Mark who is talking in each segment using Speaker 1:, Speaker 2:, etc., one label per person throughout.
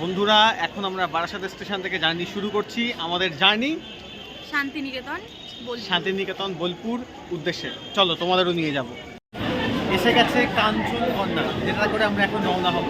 Speaker 1: বন্ধুরা এখন আমরা বারাসাত স্টেশন থেকে জার্নি শুরু করছি। আমাদের জার্নি শান্তিনিকেতন বোলপুর উদ্দেশ্যে। চলো তোমাদেরও নিয়ে যাব। এসে গেছে কাঞ্চনকন্যা, যেটা করে আমরা এখন রওনা হব।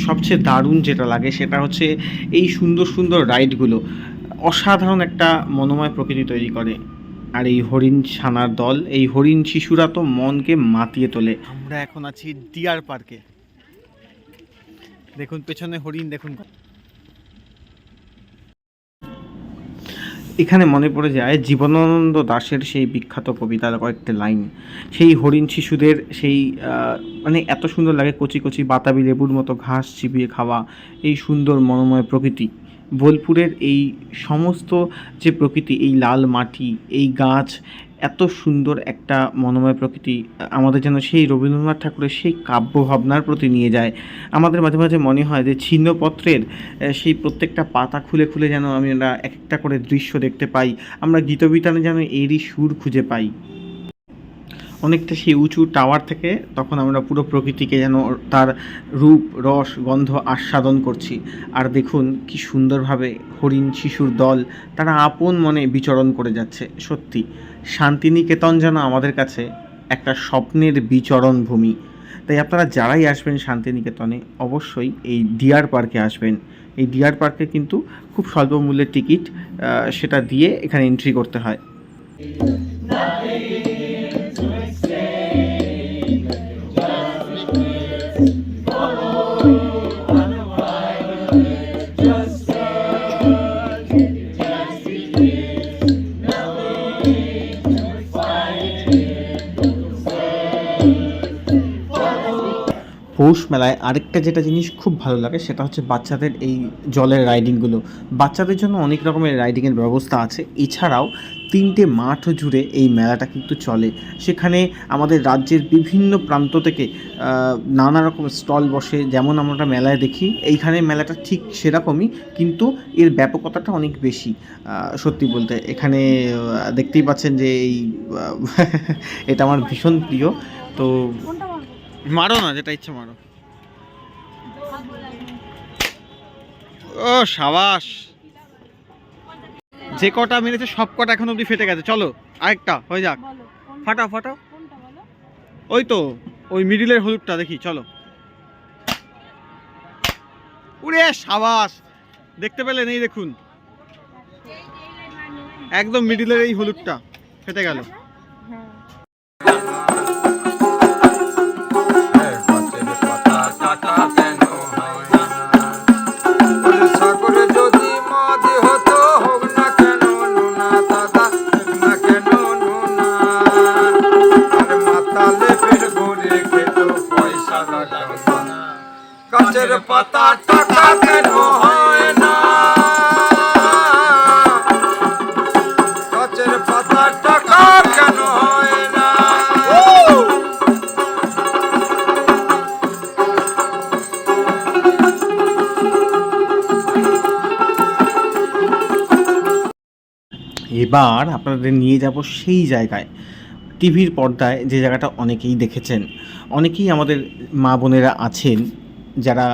Speaker 1: সবচেয়ে দারুণ যেটা লাগে সেটা হচ্ছে এই সুন্দর সুন্দর রাইডগুলো অসাধারণ একটা মনোময় প্রকৃতি তৈরি করে। আর এই হরিণ ছানার দল, এই হরিণ শিশুরা তো মনকে মাতিয়ে তোলে। আমরা এখন আছি ডিয়ার পার্কে। দেখুন পেছনে হরিণ, দেখুন। এখানে মনে পড়ে যায় জীবনানন্দ দাশের সেই বিখ্যাত কবিতার কয়েকটা লাইন। সেই হরিণ শিশুদের সেই মানে এত সুন্দর লাগে, কচি কচি বাতাবি লেবুর মতো ঘাস চিবিয়ে খাওয়া, এই সুন্দর মনোময় প্রকৃতি। বোলপুরের এই সমস্ত যে প্রকৃতি, এই লাল মাটি, এই গাছ, এত সুন্দর একটা মনোময় প্রকৃতি আমাদের যেন সেই রবীন্দ্রনাথ ঠাকুরের সেই কাব্য ভাবনার প্রতি নিয়ে যায়। আমাদের মাঝে মাঝে মনে হয় যে ছিন্নপত্রের সেই প্রত্যেকটা পাতা খুলে খুলে যেন আমরা এক একটা করে দৃশ্য দেখতে পাই। আমরা গীতবিতানে যেন এরই সুর খুঁজে পাই। অনেকটা সেই উঁচু টাওয়ার থেকে তখন আমরা পুরো প্রকৃতিকে যেন তার রূপ, রস, গন্ধ আস্বাদন করছি। আর দেখুন কি সুন্দরভাবে হরিণ শিশুর দল তারা আপন মনে বিচরণ করে যাচ্ছে। সত্যি শান্তিনিকেতন যেন আমাদের কাছে একটা স্বপ্নের বিচরণ ভূমি। তাই আপনারা যারাই আসবেন শান্তিনিকেতনে অবশ্যই এই ডিয়ার পার্কে আসবেন। এই ডিয়ার পার্কে কিন্তু খুব স্বল্প মূল্যের টিকিট, সেটা দিয়ে এখানে এন্ট্রি করতে হয়। পৌষ মেলায় আরেকটা যেটা জিনিস খুব ভালো লাগে সেটা হচ্ছে বাচ্চাদের এই জলের রাইডিংগুলো। বাচ্চাদের জন্য অনেক রকমের রাইডিংয়ের ব্যবস্থা আছে। এছাড়াও 3টে মাঠ জুড়ে এই মেলাটা কিন্তু চলে। সেখানে আমাদের রাজ্যের বিভিন্ন প্রান্ত থেকে নানা রকম স্টল বসে, যেমন আমরা মেলায় দেখি। এইখানে মেলাটা ঠিক সেরকমই, কিন্তু এর ব্যাপকতাটা অনেক বেশি। সত্যি বলতে এখানে দেখতেই পাচ্ছেন যে এই এটা আমার ভীষণ প্রিয়। তো মারো না, যেটা ইচ্ছে মারো। ও সাবাস, যে কটা মেরেছে সব কটা এখন অব্দি ফেটে গেছে। চলো আরেকটা হয়ে যাক। ফাটাও ফাটাও, ওই তো ওই মিডিলের হলুদটা দেখি। চলো, উড়ে সাবাস, দেখতে পেলেন? এই দেখুন একদম মিডিলের এই হলুদটা ফেটে গেল।
Speaker 2: গাছের পাতা টাকা কেন হয় না?
Speaker 1: এবার আপনাদের নিয়ে যাব সেই জায়গায়, টিভির পর্দায় যে জায়গাটা অনেকেই দেখেছেন, অনেকেই আমাদের মা বোনেরা আছেন যারা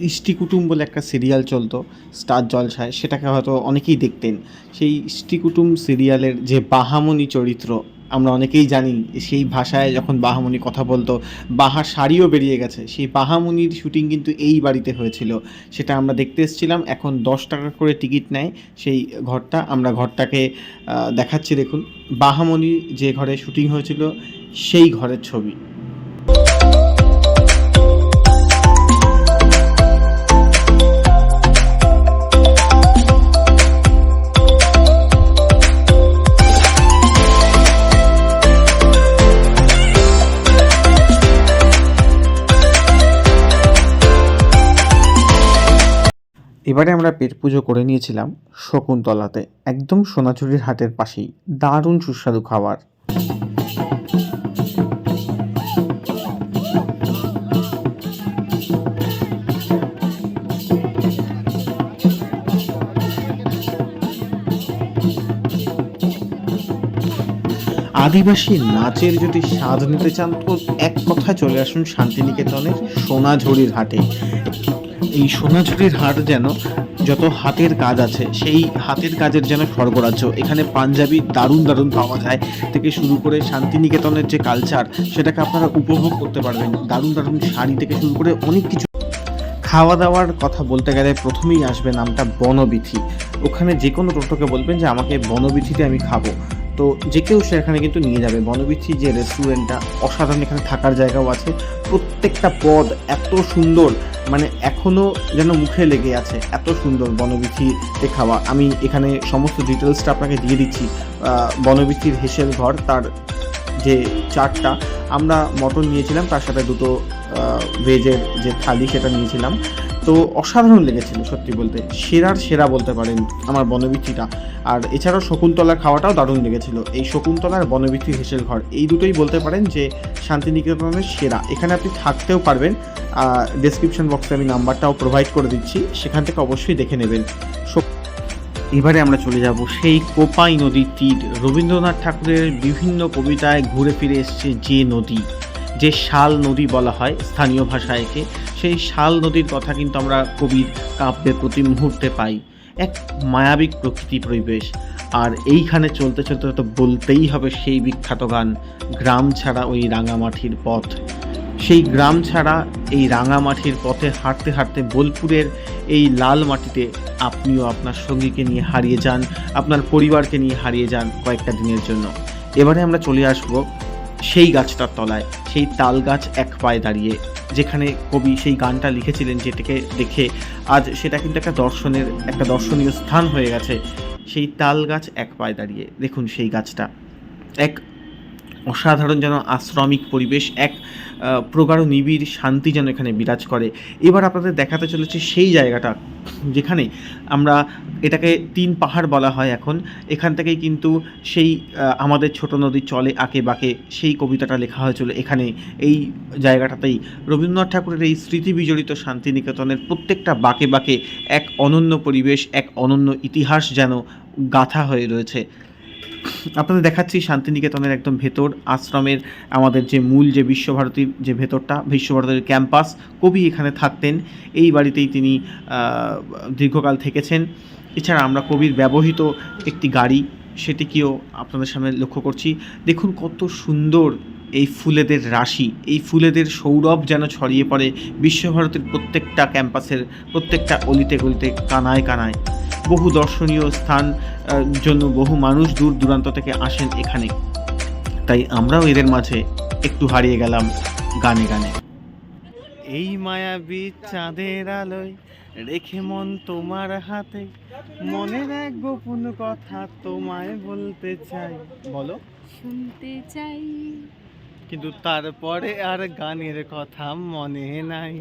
Speaker 1: ইষ্টি কুটুম বলে একটা সিরিয়াল চলতো স্টার জলসায়, সেটাকে হয়তো অনেকেই দেখতেন। সেই ইষ্টি কুটুম সিরিয়ালের যে বাহামণি চরিত্র, আমরা অনেকেই জানি সেই ভাষায় যখন বাহামণি কথা বলতো, বাহা শাড়িও বেরিয়ে গেছে, সেই বাহামণির শুটিং কিন্তু এই বাড়িতে হয়েছিল। সেটা আমরা দেখতে এসেছিলাম। এখন 10 টাকা করে টিকিট নেয় সেই ঘরটা, আমরা ঘরটাকে দেখাচ্ছি। দেখুন, বাহামণি যে ঘরে শুটিং হয়েছিল সেই ঘরের ছবি। এবারে আমরা পেট পুজো করে নিয়েছিলাম শকুন্তলাতে, একদম সোনাঝুরির হাটের পাশেই। দারুণ সুস্বাদু খাবার। আদিবাসী নাচের যদি স্বাদ নিতে চান তো এক কথায় চলে আসুন শান্তিনিকেতনের সোনাঝুরির হাটে। এই সোনাঝুরির হাট যেন যত হাতের কাজ আছে সেই হাতের কাজের যেন স্বর্গরাজ্য। এখানে পাঞ্জাবি দারুণ দারুণ পাওয়া যায়, থেকে শুরু করে শান্তিনিকেতনের যে কালচার সেটাকে আপনারা উপভোগ করতে পারবেন। দারুণ দারুণ শাড়ি থেকে শুরু করে অনেক কিছু। খাওয়া দাওয়ার কথা বলতে গেলে প্রথমেই আসবে নামটা বনবিথি। ওখানে যে কোনো টোটোকে বলবেন যে আমাকে বনবিথিতে আমি খাবো, তো যে কেউ সেখানে কিন্তু নিয়ে যাবে। বনবিথি যে রেস্টুরেন্টটা অসাধারণ, এখানে থাকার জায়গাও আছে। প্রত্যেকটা পদ এত সুন্দর, মানে এখনও যেন মুখে লেগে আছে, এত সুন্দর বনবিথিতে খাওয়া। আমি এখানে সমস্ত ডিটেলসটা আপনাকে দিয়ে দিচ্ছি। বনবিথির হেসেল ঘর, তার যে চারটা, আমরা মটন নিয়েছিলাম, তার সাথে দুটো ভেজের যে থালি সেটা নিয়েছিলাম। তো অসাধারণ লেগেছিল সত্যি বলতে, সেরার সেরা বলতে পারেন আমার বনবিথিটা। আর এছাড়াও শকুন্তলার খাওয়াটাও দারুণ লেগেছিল। এই শকুন্তলার বনবিথির হেসেল ঘর, এই দুটোই বলতে পারেন যে শান্তিনিকেতনের সেরা। এখানে আপনি থাকতেও পারবেন, ডেসক্রিপশন বক্সে আমি নাম্বারটাও প্রোভাইড করে দিচ্ছি, সেখান থেকে অবশ্যই দেখে নেবেন। এবারে আমরা চলে যাব সেই কোপাই নদীর তীর। রবীন্দ্রনাথ ঠাকুরের বিভিন্ন কবিতায় ঘুরে ফিরে এসছে যে নদী, যে শাল নদী বলা হয় স্থানীয় ভাষায় একে, সেই শাল নদীর কথা কিন্তু আমরা কবির কাব্যে প্রতি মুহূর্তে পাই। এক মায়াবিক প্রকৃতি পরিবেশ। আর এইখানে চলতে চলতে তো বলতেই হবে সেই বিখ্যাত গান, গ্রাম ছাড়া ওই রাঙামাটির পথ। সেই গ্রাম ছাড়া এই রাঙামাটির পথে হাঁটতে হাঁটতে বোলপুরের এই লাল মাটিতে আপনিও আপনার সঙ্গীকে নিয়ে হারিয়ে যান, আপনার পরিবারকে নিয়ে হারিয়ে যান কয়েকটা দিনের জন্য। এবারে আমরা চলে আসব সেই গাছটার তলায়, সেই তাল গাছ এক পায়ে দাঁড়িয়ে, যেখানে কবি সেই গানটা লিখেছিলেন, যেটাকে দেখে আজ সেটা কিন্তু একটা দর্শনীয় স্থান হয়ে গেছে। সেই তাল গাছ এক পায়ে দাঁড়িয়ে, দেখুন সেই গাছটা, এক অসাধারণ যেন আশ্রমিক পরিবেশ, এক প্রগাঢ় নিবিড় শান্তি যেন এখানে বিরাজ করে। এবার আপনাদের দেখাতে চলেছে সেই জায়গাটা যেখানে আমরা, এটাকে 3 পাহাড় বলা হয় এখন। এখান থেকেই কিন্তু সেই আমাদের ছোট নদী চলে আঁকে বাঁকে, সেই কবিতাটা লেখা হয়েছিল এখানে। এই জায়গাটাতেই রবীন্দ্রনাথ ঠাকুরের এই স্মৃতি বিজড়িত শান্তিনিকেতনের প্রত্যেকটা বাঁকে বাঁকে এক অনন্য পরিবেশ, এক অনন্য ইতিহাস যেন গাঁথা হয়ে রয়েছে। আপনাদের দেখাচ্ছি শান্তিনিকেতনের একদম ভেতর, আশ্রমের আমাদের যে মূল যে বিশ্বভারতীর যে ভেতরটা, বিশ্বভারতীর ক্যাম্পাস। কবি এখানে থাকতেন, এই বাড়িতেই তিনি দীর্ঘকাল থেকেছেন। এছাড়া আমরা কবির ব্যবহৃত একটি গাড়ি, সেটিকেও আপনাদের সামনে লক্ষ্য করছি। দেখুন কত সুন্দর এই ফুলেদের রাশি, এই ফুলেদের সৌরভ যেন ছড়িয়ে পড়ে বিশ্বভারতীর প্রত্যেকটা ক্যাম্পাসের প্রত্যেকটা অলিতে গলিতে, কানায় কানায়। বহু দর্শনীয় স্থান জন্য বহু মানুষ দূর দূরান্ত থেকে আসেন এখানে, তাই আমরাও এদের মাঝে একটু হারিয়ে গেলাম গানে গানে। এই মায়াবী চাঁদের আলোয় রেখে মন তোমার হাতে, মনের এক গোপন কথা তোমায় বলতে চাই। বলো,
Speaker 2: শুনতে চাই,
Speaker 1: কিন্তু তারপরে আর গানের কথা মনে নাই।